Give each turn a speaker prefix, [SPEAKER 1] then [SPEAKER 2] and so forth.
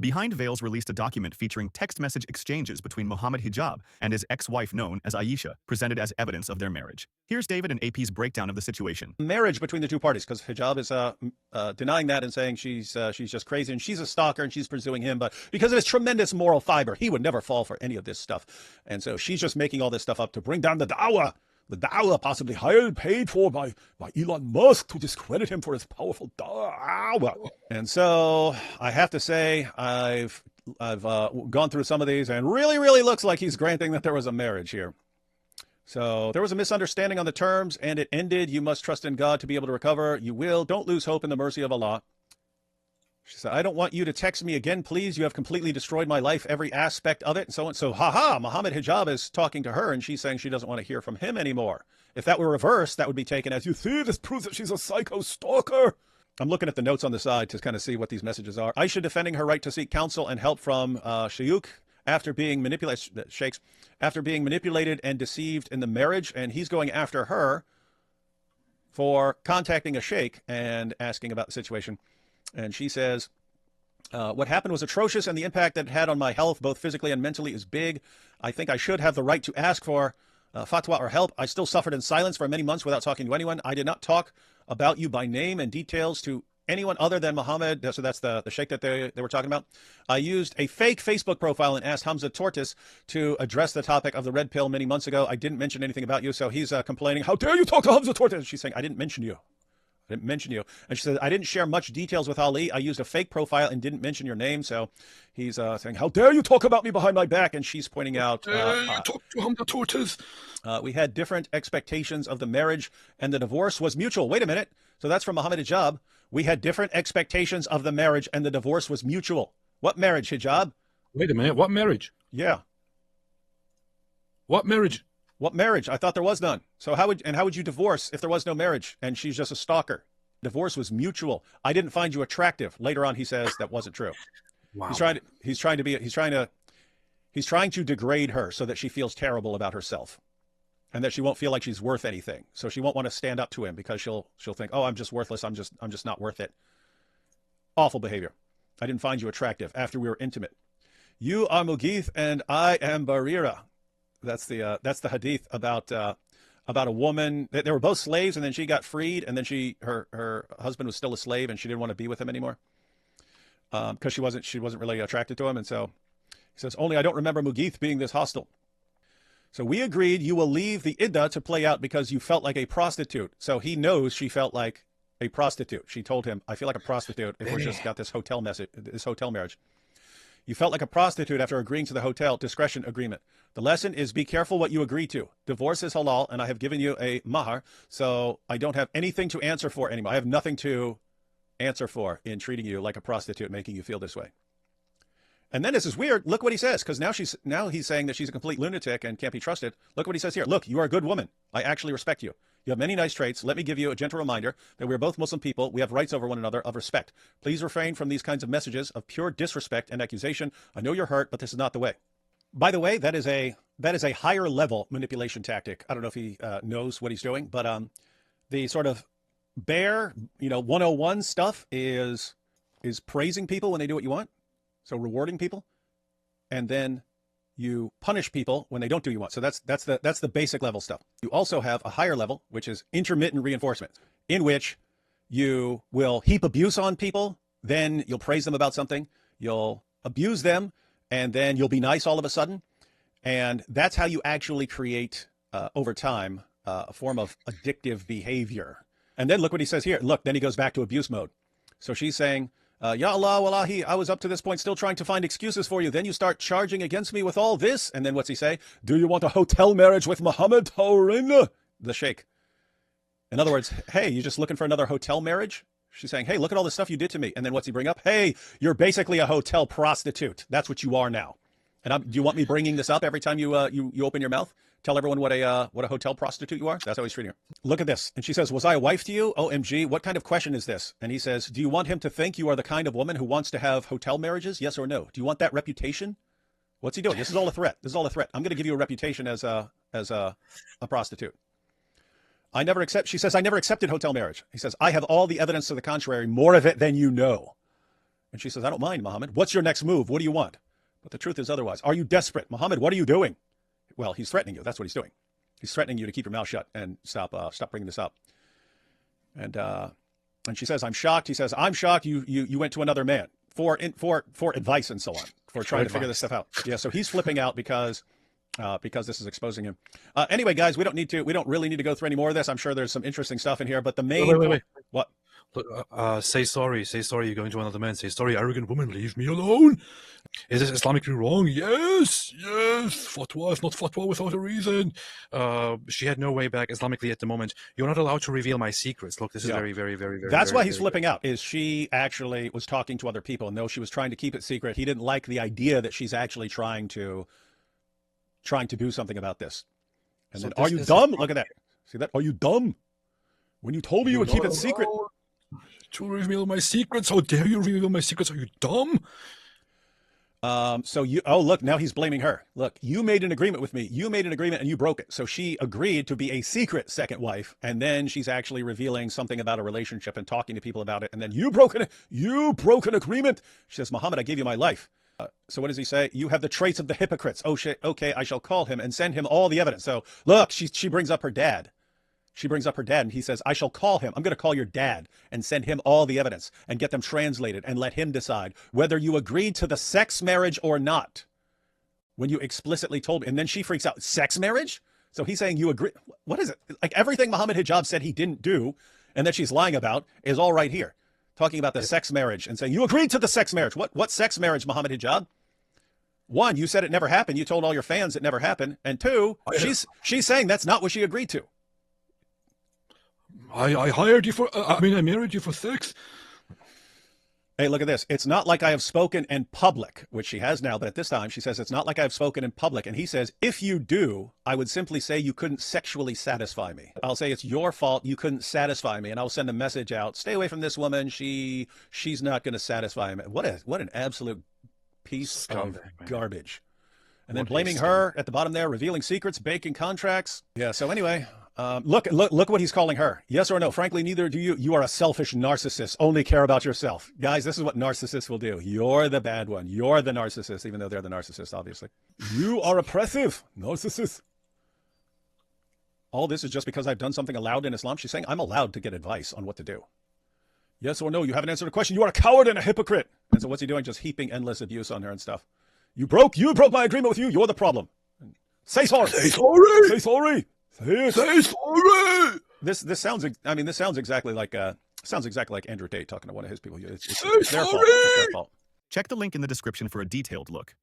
[SPEAKER 1] Behind Veils released a document featuring text message exchanges between Mohammed HIJAB and his ex-wife known as AISHA, presented as evidence of their marriage. Here's David and AP's breakdown of the situation.
[SPEAKER 2] Marriage between the two parties, because HIJAB is denying that and saying she's just crazy and she's a stalker and she's pursuing him, but because of his tremendous moral fiber, he would never fall for any of this stuff. And so she's just making all this stuff up to bring down the dawah. The dawah possibly hired, paid for by Elon Musk to discredit him for his powerful dawah. And so I have to say I've gone through some of these and really looks like he's granting that there was a marriage here. So there was a misunderstanding on the terms and it ended. You must trust in God to be able to recover. You will. Don't lose hope in the mercy of Allah. She said, I don't want you to text me again, please. You have completely destroyed my life, every aspect of it, and so on. So, Mohammed HIJAB is talking to her, and she's saying she doesn't want to hear from him anymore. If that were reversed, that would be taken as, you see, this proves that she's a psycho stalker. I'm looking at the notes on the side to kind of see what these messages are. AISHA defending her right to seek counsel and help from Shayuk after being manipulated, sheikhs, after being manipulated and deceived in the marriage, and he's going after her for contacting a sheikh and asking about the situation. And she says, what happened was atrocious, and the impact that it had on my health, both physically and mentally, is big. I think I should have the right to ask for fatwa or help. I still suffered in silence for many months without talking to anyone. I did not talk about you by name and details to anyone other than Mohammed. So that's the sheikh that they were talking about. I used a fake Facebook profile and asked Hamza Tortis to address the topic of the red pill many months ago. I didn't mention anything about you. So he's complaining, how dare you talk to Hamza Tortis? She's saying, I didn't mention you. I didn't mention you. And she said, I didn't share much details with Ali. I used a fake profile and didn't mention your name. So he's saying, how dare you talk about me behind my back? And she's pointing out,
[SPEAKER 3] talk to Hamza Tortis.
[SPEAKER 2] We had different expectations of the marriage and the divorce was mutual. Wait a minute. So that's from Mohammed HIJAB. We had different expectations of the marriage and the divorce was mutual. What marriage, HIJAB?
[SPEAKER 3] Wait a minute. What marriage?
[SPEAKER 2] Yeah.
[SPEAKER 3] What marriage?
[SPEAKER 2] What marriage? I thought there was none. So how would you divorce if there was no marriage and she's just a stalker? Divorce was mutual. I didn't find you attractive. Later on, he says that wasn't true.
[SPEAKER 3] Wow.
[SPEAKER 2] He's trying to degrade her so that she feels terrible about herself and that she won't feel like she's worth anything. So she won't want to stand up to him because she'll think, oh, I'm just worthless. I'm just not worth it. Awful behavior. I didn't find you attractive after we were intimate. You are Mughith and I am Barira. That's the hadith about a woman. They were both slaves, and then she got freed, and then her husband was still a slave, and she didn't want to be with him anymore because she wasn't really attracted to him. And so he says, only I don't remember Mughith being this hostile. So we agreed you will leave the iddah to play out because you felt like a prostitute. So he knows she felt like a prostitute. She told him, I feel like a prostitute if we just got this hotel marriage. You felt like a prostitute after agreeing to the hotel discretion agreement. The lesson is be careful what you agree to. Divorce is halal, and I have given you a mahar, so I don't have anything to answer for anymore. I have nothing to answer for in treating you like a prostitute, making you feel this way. And then this is weird. Look what he says, because now he's saying that she's a complete lunatic and can't be trusted. Look what he says here. Look, you are a good woman. I actually respect you. You have many nice traits. Let me give you a gentle reminder that we are both Muslim people. We have rights over one another of respect. Please refrain from these kinds of messages of pure disrespect and accusation. I know you're hurt, but this is not the way. By the way, that is a higher level manipulation tactic. I don't know if he knows what he's doing, but the sort of bare, 101 stuff is praising people when they do what you want. So rewarding people, and then you punish people when they don't do what you want. So that's the basic level stuff. You also have a higher level, which is intermittent reinforcement, in which you will heap abuse on people, then you'll praise them about something, you'll abuse them, and then you'll be nice all of a sudden. And that's how you actually create, over time, a form of addictive behavior. And then look what he says here. Look, then he goes back to abuse mode. So she's saying, Ya Allah, wallahi, I was up to this point still trying to find excuses for you. Then you start charging against me with all this. And then what's he say? Do you want a hotel marriage with Mohammed Taurin? The sheikh. In other words, hey, you just looking for another hotel marriage? She's saying, hey, look at all the stuff you did to me. And then what's he bring up? Hey, you're basically a hotel prostitute. That's what you are now. And do you want me bringing this up every time you open your mouth? Tell everyone what a hotel prostitute you are? That's how he's treating her. Look at this. And she says, was I a wife to you? OMG, what kind of question is this? And he says, do you want him to think you are the kind of woman who wants to have hotel marriages? Yes or no? Do you want that reputation? What's he doing? This is all a threat. This is all a threat. I'm going to give you a reputation as a prostitute. She says, I never accepted hotel marriage. He says, I have all the evidence to the contrary, more of it than you know. And she says, I don't mind, Mohammed. What's your next move? What do you want? But the truth is otherwise. Are you desperate? Mohammed, what are you doing? Well, he's threatening you. That's what he's doing. He's threatening you to keep your mouth shut and stop bringing this up. And she says, I'm shocked. He says, I'm shocked you went to another man for advice and so on, for trying to figure this stuff out. Yeah, so he's flipping out because this is exposing him. Anyway, guys, we don't really need to go through any more of this. I'm sure there's some interesting stuff in here, but the main...
[SPEAKER 3] Wait.
[SPEAKER 2] What?
[SPEAKER 3] Look, say sorry. Say sorry you're going to another man. Say sorry, arrogant woman, leave me alone. Is this Islamically wrong? Yes. Fatwa is not fatwa without a reason. She had no way back Islamically at the moment. You're not allowed to reveal my secrets. Look, this is very, very, very, very...
[SPEAKER 2] That's
[SPEAKER 3] very,
[SPEAKER 2] why he's
[SPEAKER 3] very,
[SPEAKER 2] flipping out, is she actually was talking to other people, and though she was trying to keep it secret, he didn't like the idea that she's actually trying to do something about this. And so then, are you dumb? Look at that. See that? Are you dumb? When you told me you would keep it secret...
[SPEAKER 3] To reveal my secrets? How dare you reveal my secrets? Are you dumb?
[SPEAKER 2] Look, now he's blaming her. Look, you made an agreement with me. You made an agreement and you broke it. So she agreed to be a secret second wife. And then she's actually revealing something about a relationship and talking to people about it. And then you broke an agreement. She says, Mohammed, I gave you my life. So what does he say? You have the traits of the hypocrites. Oh shit. Okay. I shall call him and send him all the evidence. So look, she brings up her dad. She brings up her dad and he says, I shall call him. I'm going to call your dad and send him all the evidence and get them translated and let him decide whether you agreed to the sex marriage or not. When you explicitly told me. And then she freaks out. Sex marriage? So he's saying you agree. What is it? Like everything Mohammed Hijab said he didn't do and that she's lying about is all right here. Talking about the sex marriage and saying you agreed to the sex marriage. What sex marriage, Mohammed Hijab? One, you said it never happened. You told all your fans it never happened. And two, she's saying that's not what she agreed to.
[SPEAKER 3] I hired you for, I married you for sex.
[SPEAKER 2] Hey, look at this. It's not like I have spoken in public, which she has now, but at this time she says, it's not like I've spoken in public. And he says, if you do, I would simply say you couldn't sexually satisfy me. I'll say it's your fault. You couldn't satisfy me. And I'll send a message out. Stay away from this woman. She's not going to satisfy me. What an absolute piece of garbage. And then blaming her at the bottom there, revealing secrets, baking contracts. Yeah. So anyway, look what he's calling her. Yes or no? Frankly, neither do you. You are a selfish narcissist. Only care about yourself. Guys, this is what narcissists will do. You're the bad one. You're the narcissist, even though they're the narcissist, obviously. You are oppressive, narcissist. All this is just because I've done something allowed in Islam. She's saying I'm allowed to get advice on what to do. Yes or no? You haven't answered a question. You are a coward and a hypocrite. And so what's he doing? Just heaping endless abuse on her and stuff. You broke my agreement with you. You're the problem. Say sorry.
[SPEAKER 3] Say sorry.
[SPEAKER 2] Say sorry.
[SPEAKER 3] Say sorry.
[SPEAKER 2] This sounds exactly like Andrew Tate talking to one of his people. It's
[SPEAKER 3] Say
[SPEAKER 2] their fault.
[SPEAKER 3] sorry.
[SPEAKER 2] It's their fault.
[SPEAKER 1] Check the link in the description for a detailed look.